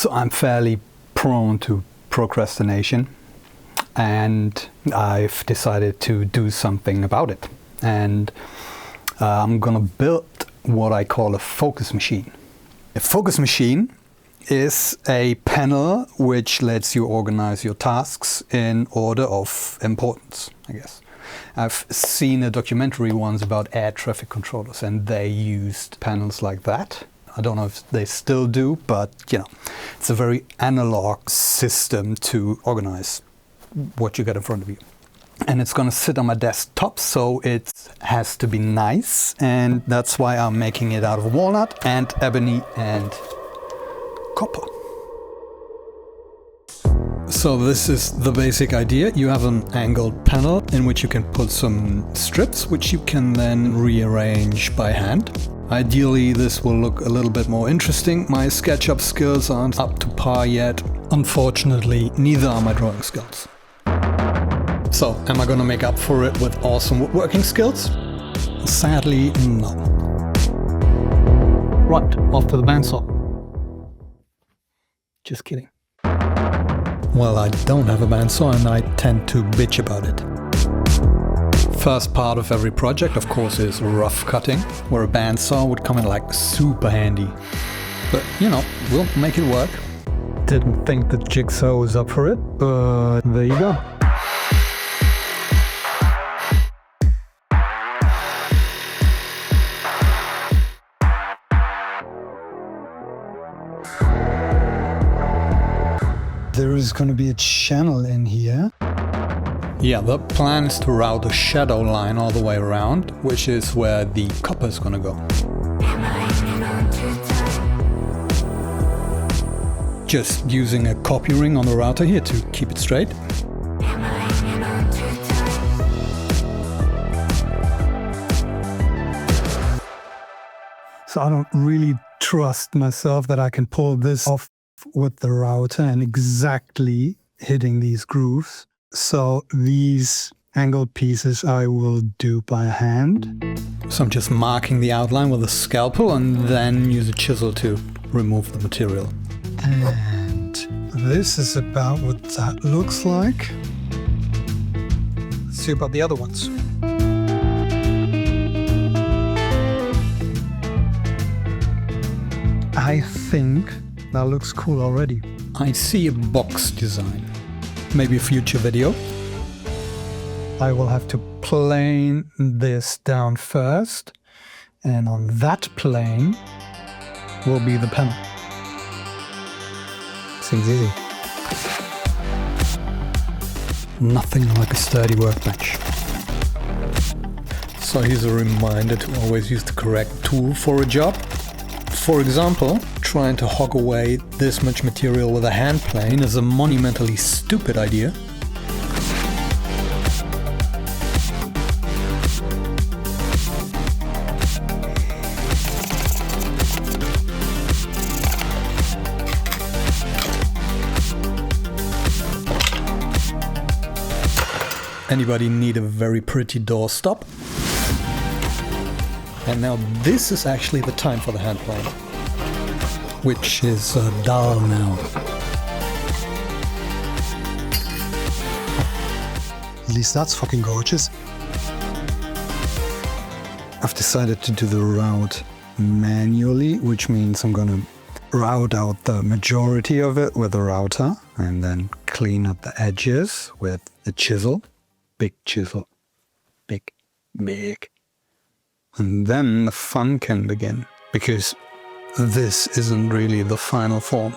So I'm fairly prone to procrastination, and I've decided to do something about it. And I'm gonna build what I call a focus machine. A focus machine is a panel which lets you organize your tasks in order of importance, I guess. I've seen a documentary once about air traffic controllers, and they used panels like that. I don't know if they still do, but it's a very analog system to organize what you got in front of you. And it's gonna sit on my desktop, so it has to be nice, and that's why I'm making it out of walnut and ebony and copper. So this is the basic idea. You have an angled panel in which you can put some strips, which you can then rearrange by hand. Ideally, this will look a little bit more interesting. My SketchUp skills aren't up to par yet. Unfortunately, neither are my drawing skills. So, am I gonna make up for it with awesome woodworking skills? Sadly, no. Right, off to the bandsaw. Just kidding. Well, I don't have a bandsaw and I tend to bitch about it. First part of every project, of course, is rough cutting, where a bandsaw would come in like super handy. But, we'll make it work. Didn't think the jigsaw was up for it, but there you go. There is going to be a channel in here. Yeah, the plan is to route a shadow line all the way around, which is where the copper is going to go. Just using a copy ring on the router here to keep it straight. So I don't really trust myself that I can pull this off with the router and exactly hitting these grooves. So these angled pieces I will do by hand. So I'm just marking the outline with a scalpel and then use a chisel to remove the material. And this is about what that looks like. Let's see about the other ones. I think that looks cool already. I see a box design. Maybe a future video. I will have to plane this down first, and on that plane will be the panel. Seems easy. Nothing like a sturdy workbench. So here's a reminder to always use the correct tool for a job. For example, trying to hog away this much material with a hand plane is a monumentally stupid idea. Anybody need a very pretty doorstop? And now this is actually the time for the hand plane, which is dull now. At least that's fucking gorgeous. I've decided to do the route manually, which means I'm gonna route out the majority of it with a router and then clean up the edges with a chisel. Big chisel. Big. And then the fun can begin, because this isn't really the final form.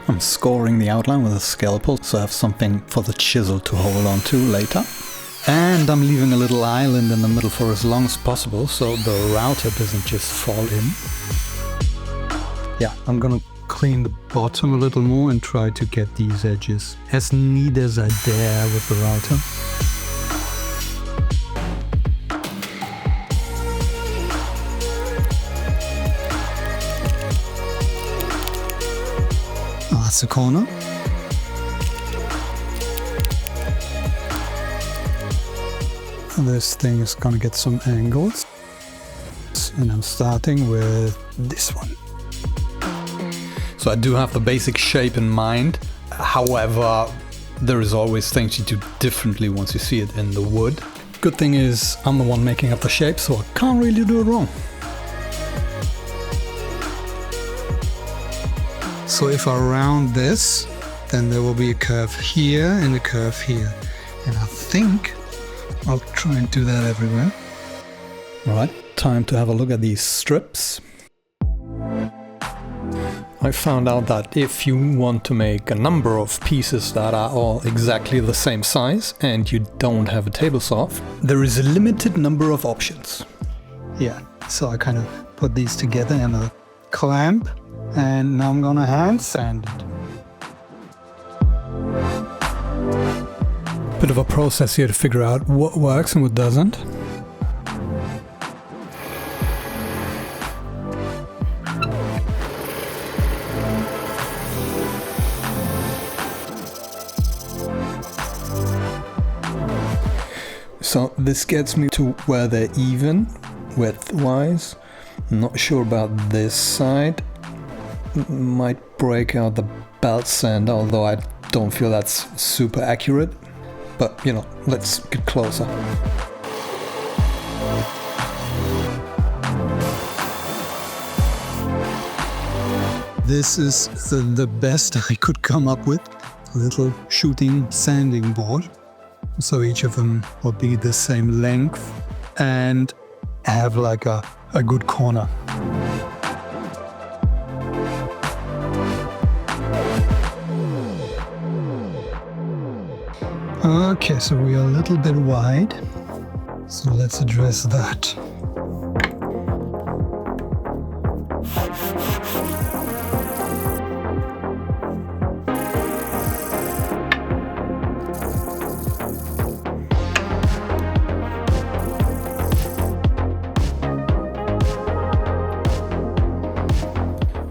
I'm scoring the outline with a scalpel, so I have something for the chisel to hold on to later. And I'm leaving a little island in the middle for as long as possible, so the router doesn't just fall in. Yeah, I'm gonna clean the bottom a little more and try to get these edges as neat as I dare with the router. That's the corner. And this thing is gonna get some angles. And I'm starting with this one. So I do have the basic shape in mind. However, there is always things you do differently once you see it in the wood. Good thing is I'm the one making up the shape, so I can't really do it wrong. So if I round this, then there will be a curve here and a curve here. And I think I'll try and do that everywhere. Alright, time to have a look at these strips. I found out that if you want to make a number of pieces that are all exactly the same size and you don't have a table saw, there is a limited number of options. Yeah, so I kind of put these together in a clamp and now I'm gonna hand sand it. Bit of a process here to figure out what works and what doesn't. So this gets me to where they're even, width-wise. Not sure about this side. Might break out the belt sand, although I don't feel that's super accurate. But, you know, let's get closer. This is the best I could come up with. A little shooting sanding board. So each of them will be the same length and have like a good corner. Okay, so we are a little bit wide. So let's address that.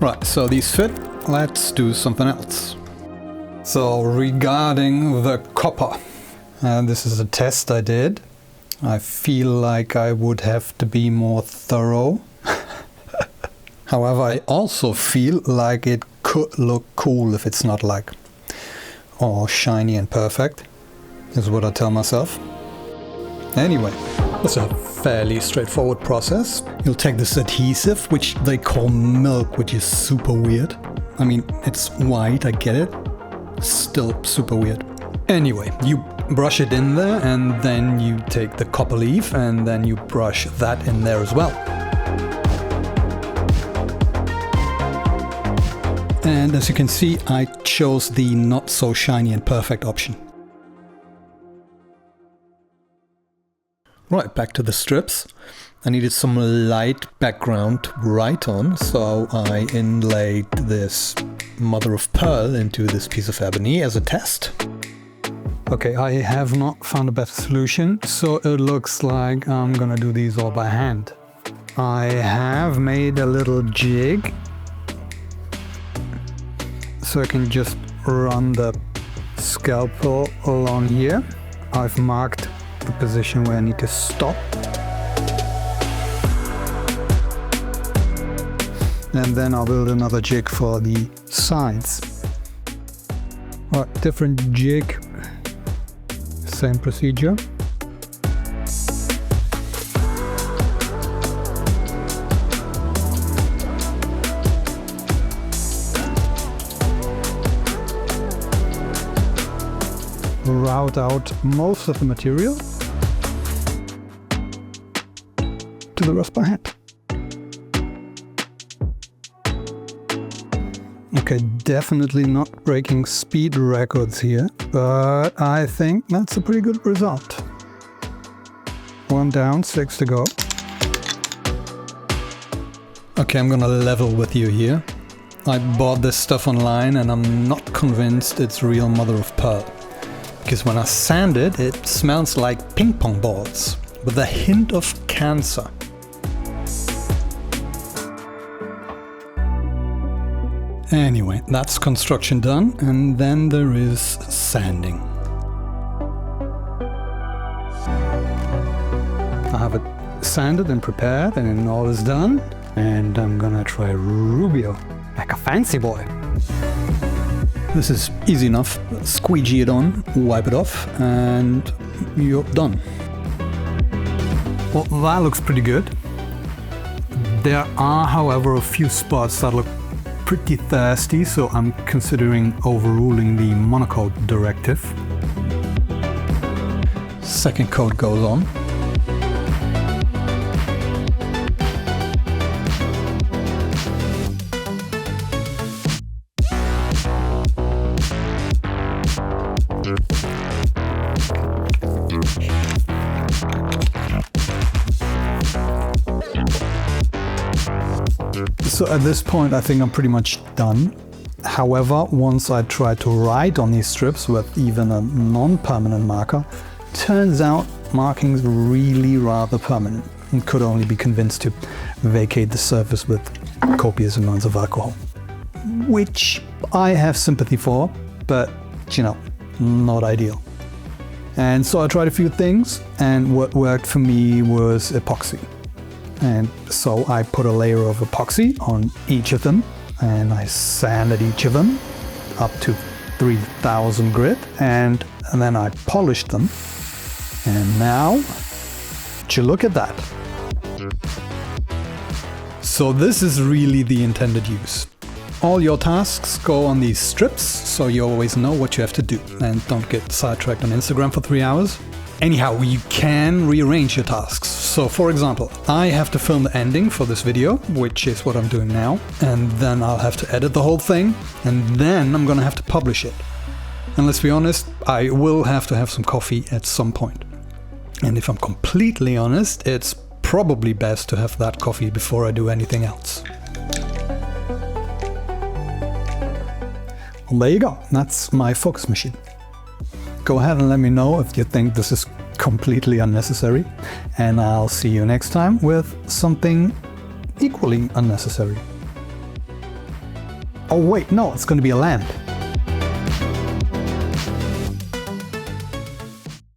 Right, so these fit. Let's do something else. So regarding the copper, this is a test I did. I feel like I would have to be more thorough. However, I also feel like it could look cool if it's not like all shiny and perfect, is what I tell myself. Anyway, it's a fairly straightforward process. You'll take this adhesive, which they call milk, which is super weird. I mean, it's white, I get it. Still super weird. Anyway, you brush it in there and then you take the copper leaf and then you brush that in there as well. And as you can see, I chose the not so shiny and perfect option. Right, back to the strips. I needed some light background to write on, so I inlaid this mother of pearl into this piece of ebony as a test. Okay, I have not found a better solution, so it looks like I'm gonna do these all by hand. I have made a little jig, so I can just run the scalpel along here. I've marked the position where I need to stop. And then I'll build another jig for the sides. Right, different jig, same procedure. Route out most of the material to the rest by hand. Okay, definitely not breaking speed records here, but I think that's a pretty good result. 1 down, 6 to go. Okay, I'm gonna level with you here. I bought this stuff online and I'm not convinced it's real mother of pearl. Because when I sand it, it smells like ping pong balls with a hint of cancer. Anyway, that's construction done, and then there is sanding. I have it sanded and prepared, and all is done. And I'm gonna try Rubio, like a fancy boy. This is easy enough. Squeegee it on, wipe it off, and you're done. Well, that looks pretty good. There are, however, a few spots that look pretty thirsty, so I'm considering overruling the monocoat directive. Second coat goes on. So at this point I think I'm pretty much done. However, once I tried to write on these strips with even a non-permanent marker, turns out marking's really rather permanent and could only be convinced to vacate the surface with copious amounts of alcohol. Which I have sympathy for, but you know, not ideal. And so I tried a few things, and what worked for me was epoxy. And so I put a layer of epoxy on each of them, and I sanded each of them up to 3000 grit, and then I polished them. And now, would you look at that? So this is really the intended use. All your tasks go on these strips, so you always know what you have to do, and don't get sidetracked on Instagram for 3 hours. Anyhow, you can rearrange your tasks. So for example, I have to film the ending for this video, which is what I'm doing now, and then I'll have to edit the whole thing, and then I'm gonna have to publish it. And let's be honest, I will have to have some coffee at some point. And if I'm completely honest, it's probably best to have that coffee before I do anything else. Well, there you go. That's my focus machine. Go ahead and let me know if you think this is completely unnecessary, and I'll see you next time with something equally unnecessary. Oh wait, no, it's going to be a lamp.